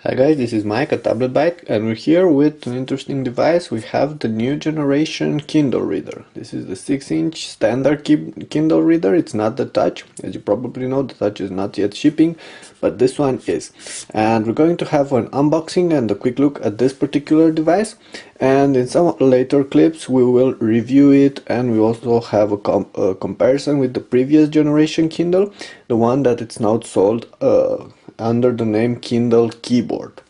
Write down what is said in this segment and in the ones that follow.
Hi guys, this is Mike at Tablet Byte, and we're here with an interesting device. We have the new generation Kindle reader. This is the 6-inch standard Kindle reader. It's not the touch. As you probably know, the touch is not yet shipping, but this one is. And we're going to have an unboxing and a quick look at this particular device. And in some later clips, we will review it, and we also have a comparison with the previous generation Kindle, the one that it's now sold under the name Kindle keyboard.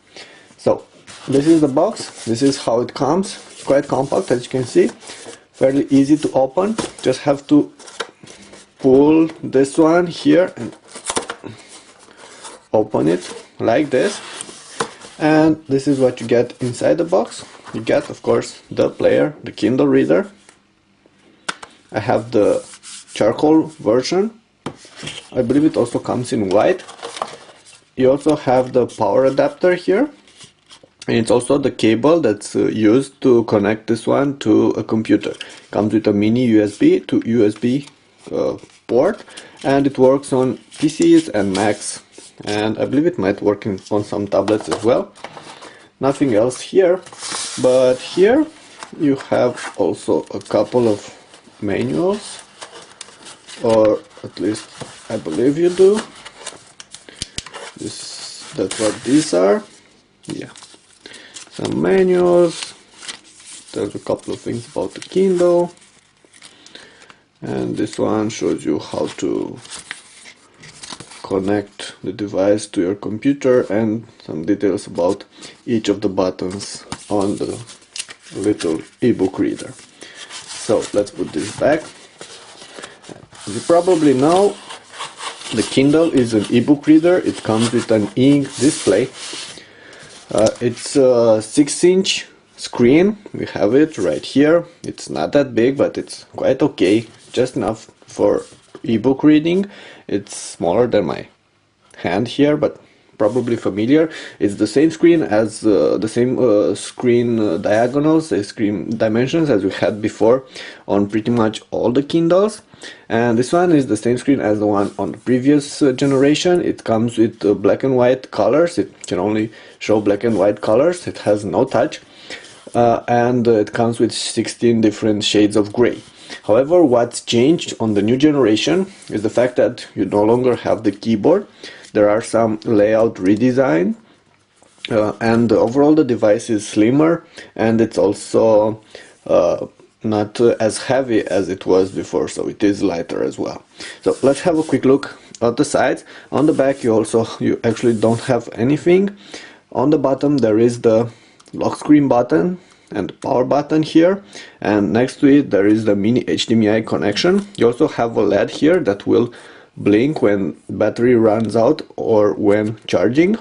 So this is the box. This is how it comes. It's quite compact, as you can see, fairly easy to open. Just have to pull this one here and open it like this, and this is what you get inside the box. You get, of course, the player, the Kindle reader. I have the charcoal version. I believe it also comes in white. You also have the power adapter here, and it's also the cable that's used to connect this one to a computer. Comes with a mini USB to USB port, and it works on PCs and Macs, and I believe it might work on some tablets as well. Nothing else here, but here you have also a couple of manuals, or at least I believe you do. That's what these are. Yeah, some manuals. There's a couple of things about the Kindle, and this one shows you how to connect the device to your computer and some details about each of the buttons on the little ebook reader. So let's put this back. As you probably know, the Kindle is an ebook reader. It comes with an ink display. It's a 6-inch screen. We have it right here. It's not that big, but it's quite okay, just enough for ebook reading. It's smaller than my hand here, but probably familiar. It's the same screen as the same screen diagonals, the screen dimensions as we had before on pretty much all the Kindles. And this one is the same screen as the one on the previous generation. It comes with black and white colors. It can only show black and white colors. It has no touch, and it comes with 16 different shades of gray. However, what's changed on the new generation is the fact that you no longer have the keyboard. There are some layout redesign, and overall the device is slimmer, and it's also not as heavy as it was before, so it is lighter as well. So let's have a quick look at the sides. On the back you actually don't have anything. On the bottom there is the lock screen button and the power button here, and next to it there is the mini HDMI connection. You also have a LED here that will blink when battery runs out or when charging.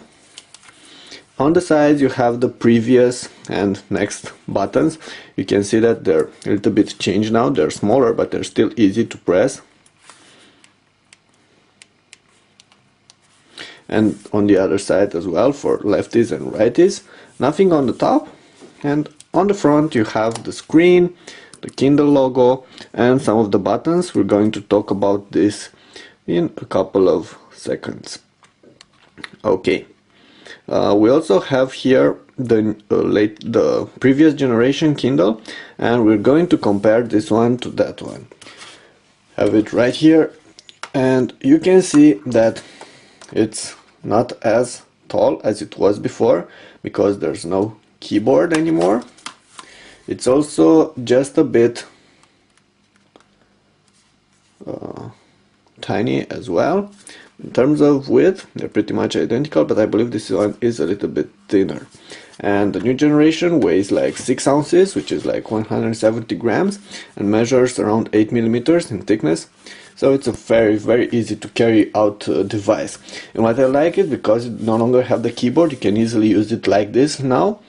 On the sides you have the previous and next buttons. You can see that they're a little bit changed now. They're smaller, but they're still easy to press. And on the other side as well, for lefties and righties. Nothing on the top. And on the front you have the screen, the Kindle logo, and some of the buttons. We're going to talk about this in a couple of seconds. Okay. We also have here the previous generation Kindle, and we're going to compare this one to that one. Have it right here, and you can see that it's not as tall as it was before because there's no keyboard anymore. It's also just a bit tiny as well. In terms of width, they're pretty much identical, but I believe this one is a little bit thinner. And the new generation weighs like 6 ounces, which is like 170 grams, and measures around 8 millimeters in thickness. So it's a very, very easy to carry out device. And what I like it, because you no longer have the keyboard, you can easily use it like this now.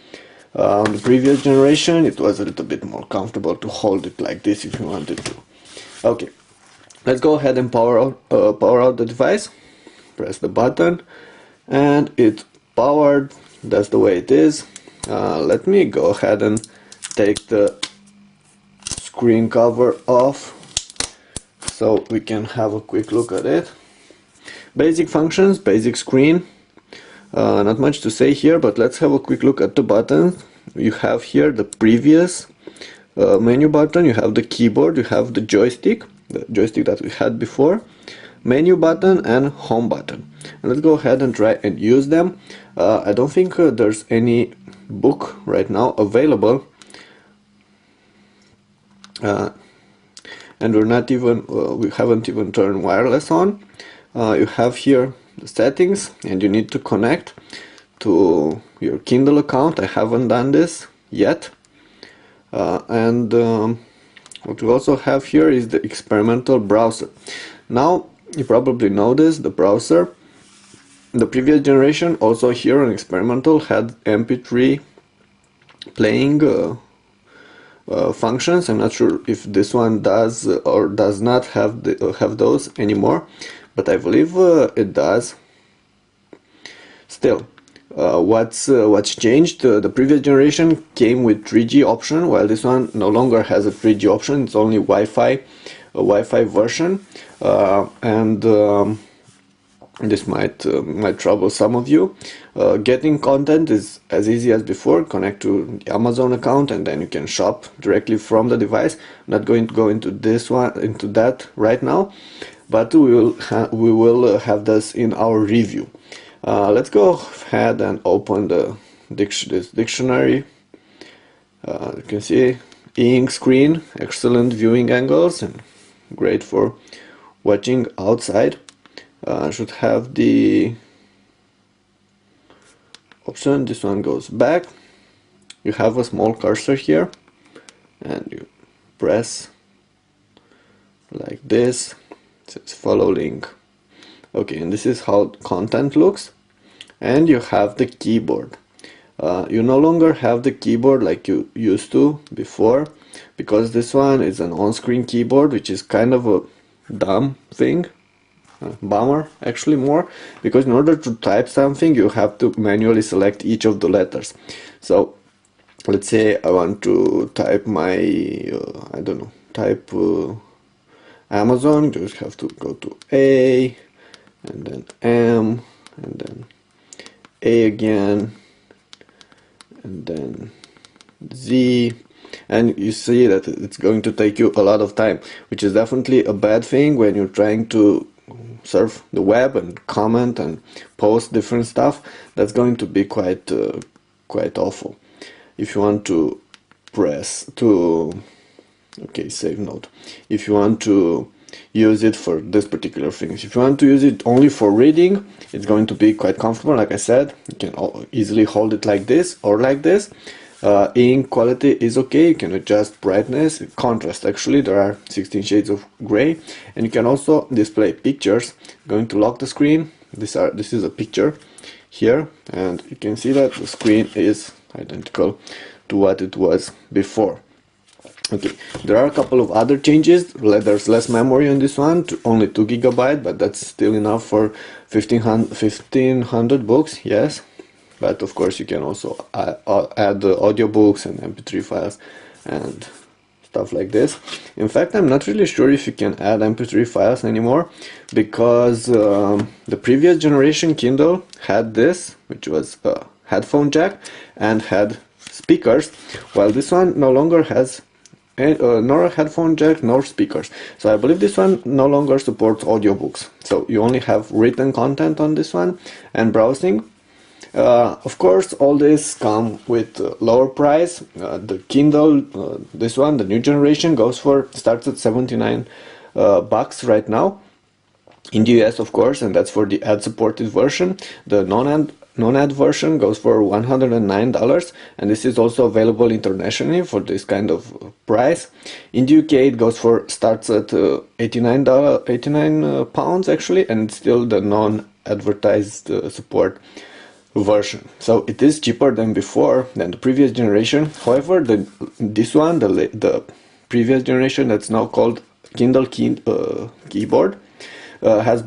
On the previous generation, it was a little bit more comfortable to hold it like this if you wanted to. Okay, let's go ahead and power out the device. Press the button and it's powered. That's the way it is. Let me go ahead and take the screen cover off so we can have a quick look at it. Basic functions, basic screen, Not much to say here, but let's have a quick look at the buttons. You have here the previous menu button, you have the keyboard, you have the joystick that we had before, menu button and home button. And let's go ahead and try and use them. I don't think there's any book right now available, and we haven't even turned wireless on. You have here the settings, and you need to connect to your Kindle account. I haven't done this yet. And what we also have here is the experimental browser. Now you probably noticed the browser, the previous generation also here on experimental had MP3 playing functions. I'm not sure if this one does or does not have those anymore, but I believe it does. Still, what's changed? The previous generation came with 3G option, while this one no longer has a 3G option. It's only Wi-Fi, a Wi-Fi version, and this might trouble some of you. Getting content is as easy as before. Connect to the Amazon account, and then you can shop directly from the device. I'm not going to go into that right now, but we will have this in our review. Let's go ahead and open this dictionary. You can see e-ink screen, excellent viewing angles, and great for watching outside. Should have the option. This one goes back. You have a small cursor here, and you press like this. It says follow link. Okay, and this is how content looks. And you have the keyboard. You no longer have the keyboard like you used to before, because this one is an on-screen keyboard, which is kind of a dumb thing. Bummer, actually, more, because in order to type something you have to manually select each of the letters. So let's say I want to type my I don't know, type Amazon. You just have to go to A and then M and then A again and then Z, and you see that it's going to take you a lot of time, which is definitely a bad thing when you're trying to surf the web and comment and post different stuff. That's going to be quite awful. If you want to okay, save note. If you want to use it for this particular things, if you want to use it only for reading, it's going to be quite comfortable. Like I said, you can easily hold it like this or like this. Ink quality is okay. You can adjust brightness, contrast. Actually, there are 16 shades of gray, and you can also display pictures. I'm going to lock the screen. This is a picture here, and you can see that the screen is identical to what it was before. Okay, there are a couple of other changes. There's less memory on this one, only 2 GB, but that's still enough for 1500 books. Yes. But of course you can also add the audiobooks and MP3 files and stuff like this. In fact, I'm not really sure if you can add MP3 files anymore, because the previous generation Kindle had this, which was a headphone jack and had speakers, while this one no longer has nor a headphone jack nor speakers. So I believe this one no longer supports audiobooks. So you only have written content on this one and browsing. Of course, all this come with lower price. The Kindle, this one, the new generation, starts at 79 bucks right now in the US, of course, and that's for the ad-supported version. The non-ad version goes for $109, and this is also available internationally for this kind of price. In the UK, it starts at 89 pounds actually, and it's still the non-advertised support version. So it is cheaper than before, than the previous generation. However, the previous generation, that's now called Kindle keyboard, has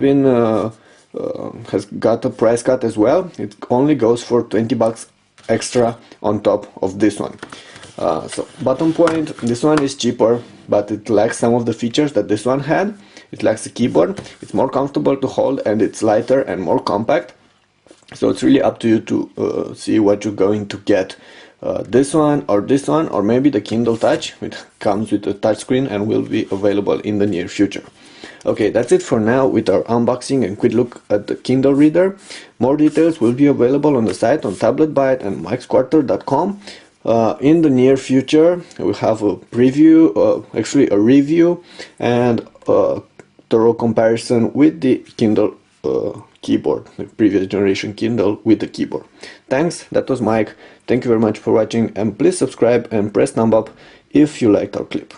got a price cut as well. It only goes for 20 bucks extra on top of this one. So bottom point, this one is cheaper, but it lacks some of the features that this one had. It lacks a keyboard. It's more comfortable to hold, and it's lighter and more compact. So it's really up to you to see what you're going to get. This one, or maybe the Kindle Touch, which comes with a touchscreen and will be available in the near future. Okay, that's it for now with our unboxing and quick look at the Kindle reader. More details will be available on the site on TabletByte and mikesquarter.com. In the near future, we'll have a preview, actually a review, and a thorough comparison with the Kindle keyboard, the previous generation Kindle with the keyboard. Thanks, that was Mike. Thank you very much for watching, and please subscribe and press thumb up if you liked our clip.